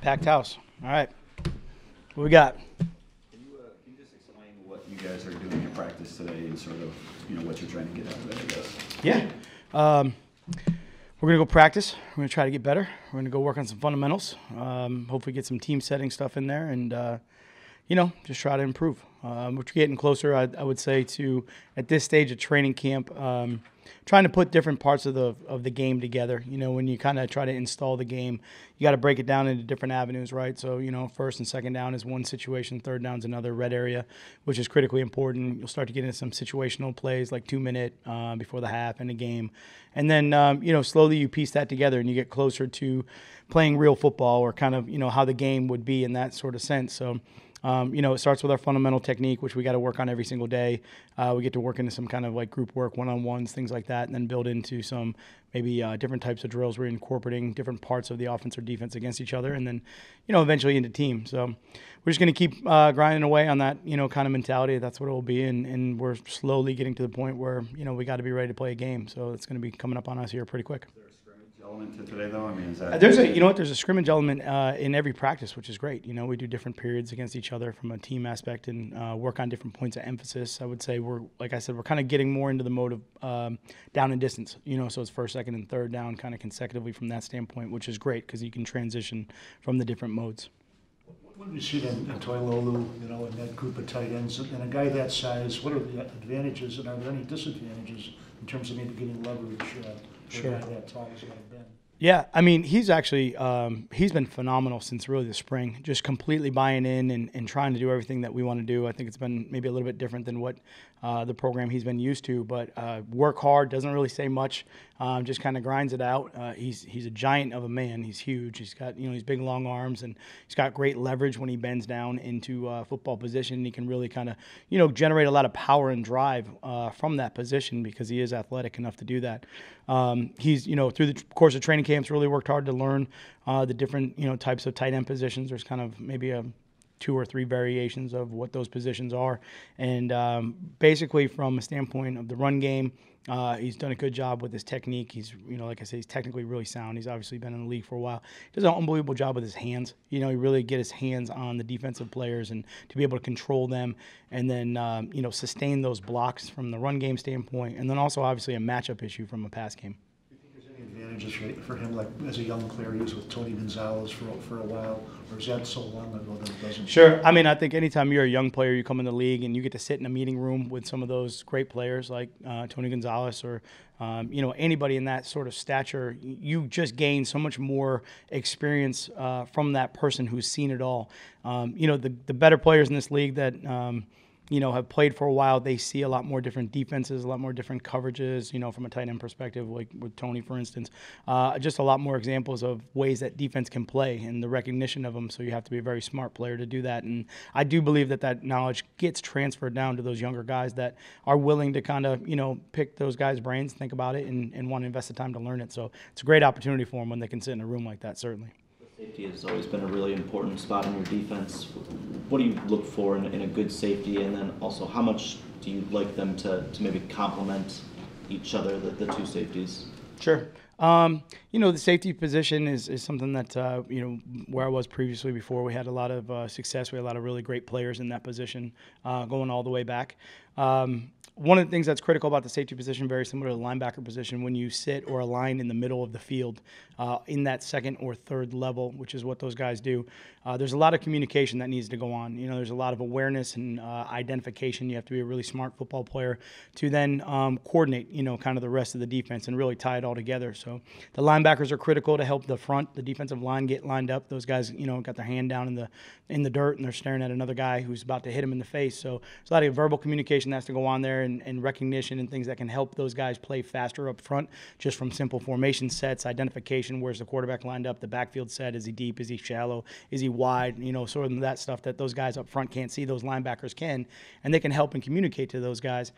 Packed house. All right. What we got? Can you just explain what you guys are doing in practice today and sort of, what you're trying to get out of it, I guess? Yeah. We're going to go practice. We're going to try to get better. We're going to go work on some fundamentals. Hopefully get some team setting stuff in there and, just try to improve. We're getting closer, I would say, to, at this stage of training camp, trying to put different parts of the game together. When you kind of try to install the game, you got to break it down into different avenues, right? So, first and second down is one situation, third down is another, red area, which is critically important. You'll start to get into some situational plays like 2 minute before the half in a game. And then, slowly you piece that together and you get closer to playing real football or kind of, how the game would be in that sort of sense. So, it starts with our fundamental technique, which we got to work on every single day. We get to work into some kind of like group work, one-on-ones, things like that, and then build into some maybe different types of drills. We're incorporating different parts of the offense or defense against each other, and then, eventually into team. So we're just going to keep grinding away on that, kind of mentality. That's what it will be, and we're slowly getting to the point where, we got to be ready to play a game. So it's going to be coming up on us here pretty quick. Element to today, though? I mean, is that there's a scrimmage element in every practice, which is great. We do different periods against each other from a team aspect and work on different points of emphasis. I would say we're kind of getting more into the mode of down and distance. So it's first, second, and third down kind of consecutively from that standpoint, which is great because you can transition from the different modes. What do you see in Toilolu, in that group of tight ends, and a guy that size? What are the advantages, and are there any disadvantages in terms of maybe getting leverage? Sure. A guy that tall as Ben? Yeah, I mean, he's actually he's been phenomenal since really the spring, just completely buying in and trying to do everything that we want to do. I think it's been maybe a little bit different than what the program he's been used to, but work hard, doesn't really say much, just kind of grinds it out. He's a giant of a man. He's huge. He's got, he's big, long arms, and he's got great leverage when he bends down into football position. He can really kind of, generate a lot of power and drive from that position because he is athletic enough to do that. He's, through the course of training camps, really worked hard to learn the different, types of tight end positions. There's kind of maybe 2 or 3 variations of what those positions are. And basically from a standpoint of the run game, he's done a good job with his technique. He's, like I say, he's technically really sound. He's obviously been in the league for a while. He does an unbelievable job with his hands. He really get his hands on the defensive players and to be able to control them and then, sustain those blocks from the run game standpoint. And then also obviously a matchup issue from a pass game. Do you think there's any advantages for him, like as a young player, he was with Tony Gonzalez for a while, or is that so long ago that it doesn't? Sure. I mean, I think anytime you're a young player, you come in the league and you get to sit in a meeting room with some of those great players like Tony Gonzalez or, anybody in that sort of stature, you just gain so much more experience from that person who's seen it all. The better players in this league that have played for a while, they see a lot more different defenses, a lot more different coverages, from a tight end perspective, like with Tony, for instance. Just a lot more examples of ways that defense can play and the recognition of them, so you have to be a very smart player to do that. And I do believe that knowledge gets transferred down to those younger guys that are willing to kind of, pick those guys' brains, think about it, and want to invest the time to learn it. So it's a great opportunity for them when they can sit in a room like that, certainly. Safety has always been a really important spot in your defense. What do you look for in a good safety, and then also how much do you like them to maybe complement each other, the two safeties? Sure. The safety position is something that, where I was previously before, we had a lot of success. We had a lot of really great players in that position going all the way back. One of the things that's critical about the safety position, very similar to the linebacker position, when you sit or align in the middle of the field in that second or third level, which is what those guys do, there's a lot of communication that needs to go on. There's a lot of awareness and identification. You have to be a really smart football player to then coordinate, kind of the rest of the defense and really tie it all together. So the linebackers are critical to help the front, the defensive line get lined up. Those guys, got their hand down in the dirt and they're staring at another guy who's about to hit him in the face. So there's a lot of verbal communication that has to go on there and recognition and things that can help those guys play faster up front, just from simple formation sets, identification, where's the quarterback lined up, the backfield set, is he deep, is he shallow, is he wide, sort of that stuff that those guys up front can't see, those linebackers can, and they can help and communicate to those guys.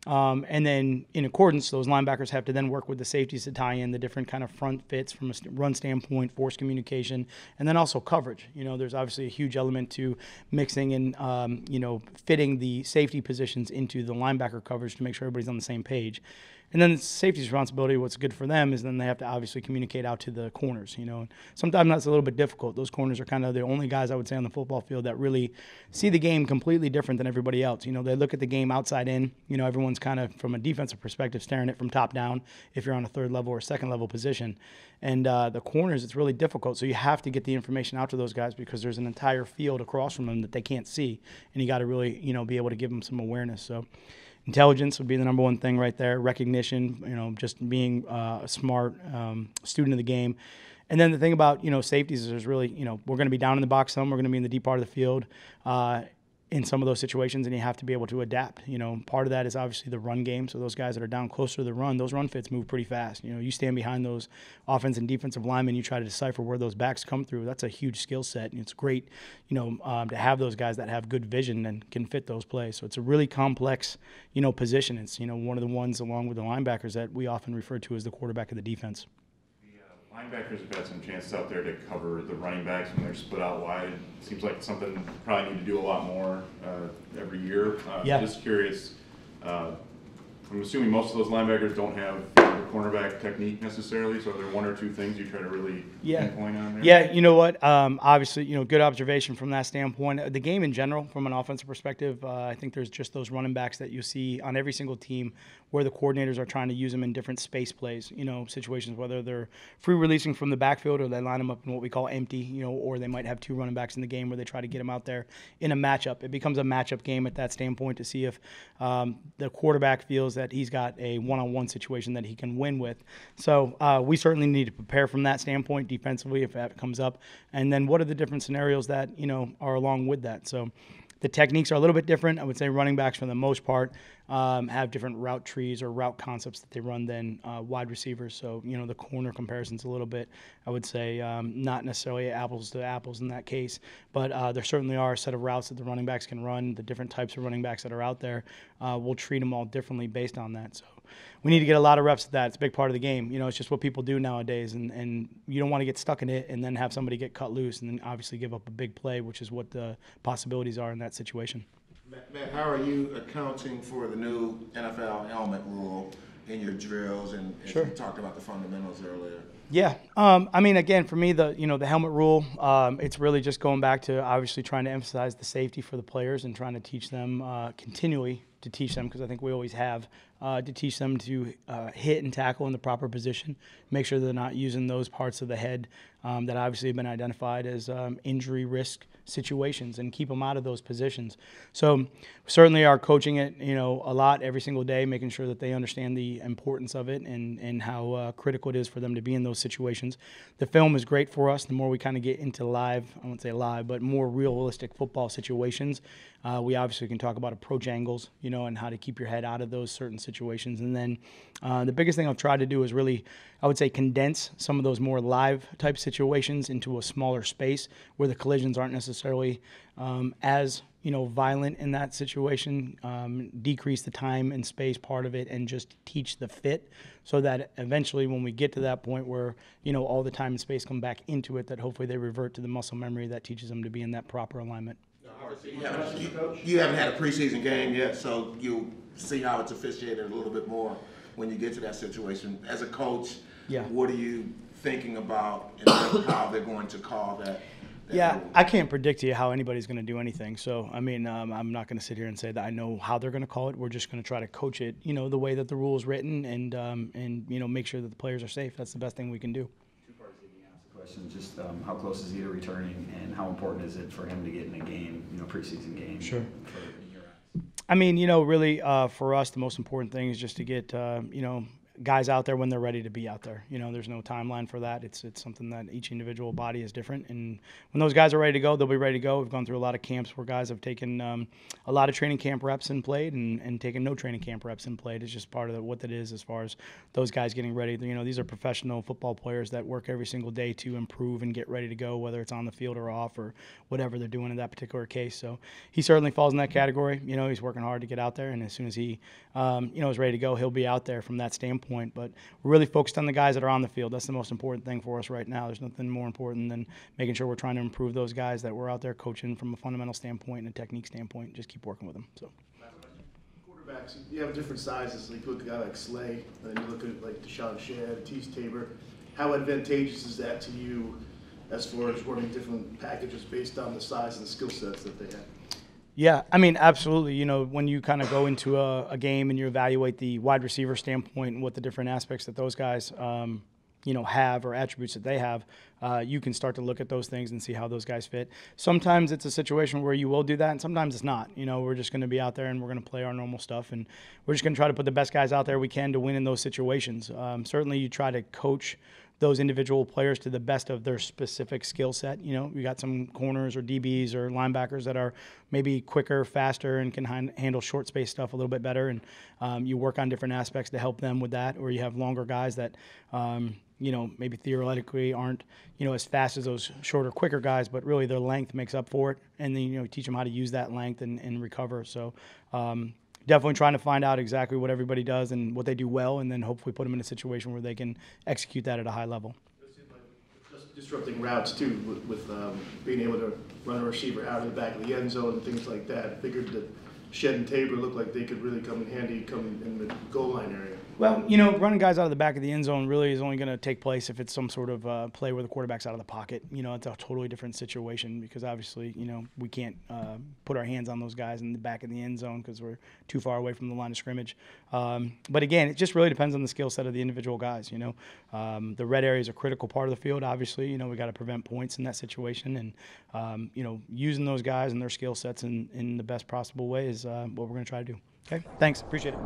And then in accordance, those linebackers have to then work with the safeties to tie in the different kind of front fits from a run standpoint, force communication, and then also coverage. There's obviously a huge element to mixing and, fitting the safety positions into the linebacker coverage to make sure everybody's on the same page. And then the safety's responsibility, what's good for them is then they have to obviously communicate out to the corners, you know. And sometimes that's a little bit difficult. Those corners are kind of the only guys I would say on the football field that really see the game completely different than everybody else. You know, they look at the game outside in. You know, everyone's kind of, from a defensive perspective, staring it from top down if you're on a third level or second level position. And the corners, it's really difficult. So you have to get the information out to those guys because there's an entire field across from them that they can't see. And you got to really, you know, be able to give them some awareness. So intelligence would be the number one thing right there. Recognition, you know, just being a smart student of the game. And then the thing about, you know, safeties is there's really, you know, we're going to be down in the box some. We're going to be in the deep part of the field in some of those situations, and you have to be able to adapt. You know, part of that is obviously the run game. So those guys that are down closer to the run, those run fits move pretty fast. You know, you stand behind those offense and defensive linemen, you try to decipher where those backs come through. That's a huge skill set, and it's great, you know, to have those guys that have good vision and can fit those plays. So it's a really complex, you know, position. It's, you know, one of the ones along with the linebackers that we often refer to as the quarterback of the defense. Linebackers have had some chances out there to cover the running backs when they're split out wide. Seems like something you probably need to do a lot more every year. Yeah. Just curious, I'm assuming most of those linebackers don't have the cornerback technique necessarily, so are there one or two things you try to really pinpoint on there? Yeah, you know what? Obviously, you know, good observation from that standpoint. The game in general, from an offensive perspective, I think there's just those running backs that you see on every single team where the coordinators are trying to use them in different space plays, you know, situations, whether they're free releasing from the backfield or they line them up in what we call empty, you know, or they might have two running backs in the game where they try to get them out there in a matchup. It becomes a matchup game at that standpoint to see if the quarterback feels that he's got a one-on-one situation that he can win with. So we certainly need to prepare from that standpoint defensively if that comes up. And then what are the different scenarios that, you know, are along with that? So the techniques are a little bit different. I would say running backs, for the most part, have different route trees or route concepts that they run than wide receivers. So, you know, the corner comparison's a little bit, I would say, not necessarily apples to apples in that case. But there certainly are a set of routes that the running backs can run. The different types of running backs that are out there, we'll treat them all differently based on that. So we need to get a lot of reps at that. It's a big part of the game. You know, it's just what people do nowadays, and you don't want to get stuck in it and then have somebody get cut loose and then obviously give up a big play, which is what the possibilities are in that situation. Matt, how are you accounting for the new NFL helmet rule in your drills? And Sure. You talked about the fundamentals earlier. Yeah, I mean, again, for me, the helmet rule, it's really just going back to obviously trying to emphasize the safety for the players and trying to teach them continually to teach them, because I think we always have, to teach them to hit and tackle in the proper position, make sure they're not using those parts of the head that obviously have been identified as injury risk situations, and keep them out of those positions. So certainly are coaching it, you know, a lot every single day, making sure that they understand the importance of it and how critical it is for them to be in those situations. The film is great for us. The more we kind of get into live, I won't say live, but more realistic football situations, we obviously can talk about approach angles, you know, and how to keep your head out of those certain situations. And then the biggest thing I've tried to do is really, I would say, condense some of those more live type situations into a smaller space where the collisions aren't necessarily as, you know, violent in that situation, decrease the time and space part of it, and just teach the fit, so that eventually when we get to that point where, you know, all the time and space come back into it, that hopefully they revert to the muscle memory that teaches them to be in that proper alignment. You haven't had a preseason game yet, so you'll see how it's officiated a little bit more when you get to that situation. As a coach, what are you thinking about in terms of how they're going to call that? Yeah, I can't predict to you how anybody's going to do anything. So, I mean, I'm not going to sit here and say that I know how they're going to call it. We're just going to try to coach it, you know, the way that the rule is written, and you know, make sure that the players are safe. That's the best thing we can do. Two parts of the answer question. Just how close is he to returning, and how important is it for him to get in a game, you know, preseason game? Sure. In your eyes? I mean, you know, really for us, the most important thing is just to get, you know, guys out there when they're ready to be out there. You know, there's no timeline for that. It's something that each individual body is different. And when those guys are ready to go, they'll be ready to go. We've gone through a lot of camps where guys have taken a lot of training camp reps and played, and taken no training camp reps and played. It's just part of what that is as far as those guys getting ready. You know, these are professional football players that work every single day to improve and get ready to go, whether it's on the field or off or whatever they're doing in that particular case. So he certainly falls in that category. You know, he's working hard to get out there, and as soon as he, you know, is ready to go, he'll be out there from that standpoint. But we're really focused on the guys that are on the field. That's the most important thing for us right now. There's nothing more important than making sure we're trying to improve those guys that we're out there coaching from a fundamental standpoint and a technique standpoint. Just keep working with them. So. quarterbacks, you have different sizes. Like you look at a guy like Slay, and then you look at like Deshaun Shad, Tease Tabor. How advantageous is that to you as far as running different packages based on the size and skill sets that they have? Yeah, I mean, absolutely. You know, when you kind of go into a game and you evaluate the wide receiver standpoint and what the different aspects that those guys, you know, have or attributes that they have, you can start to look at those things and see how those guys fit. Sometimes it's a situation where you will do that, and sometimes it's not. You know, we're just going to be out there and we're going to play our normal stuff, and we're just going to try to put the best guys out there we can to win in those situations. Certainly, you try to coach those individual players to the best of their specific skill set. You know, you got some corners or DBs or linebackers that are maybe quicker, faster, and can handle short space stuff a little bit better. And you work on different aspects to help them with that. Or you have longer guys that, you know, maybe theoretically aren't, you know, as fast as those shorter, quicker guys, but really their length makes up for it. And then, you know, teach them how to use that length and recover. So, definitely trying to find out exactly what everybody does and what they do well, and then hopefully put them in a situation where they can execute that at a high level. Just disrupting routes too, with being able to run a receiver out of the back of the end zone and things like that. I figured that Shed and Tabor looked like they could really come in handy, come in the goal line area. Well, you know, running guys out of the back of the end zone really is only going to take place if it's some sort of play where the quarterback's out of the pocket. You know, it's a totally different situation because obviously, you know, we can't put our hands on those guys in the back of the end zone because we're too far away from the line of scrimmage. But again, it just really depends on the skill set of the individual guys. You know, the red area is a critical part of the field. Obviously, you know, we got to prevent points in that situation, and you know, using those guys and their skill sets in the best possible way is what we're going to try to do. Okay, thanks, appreciate it.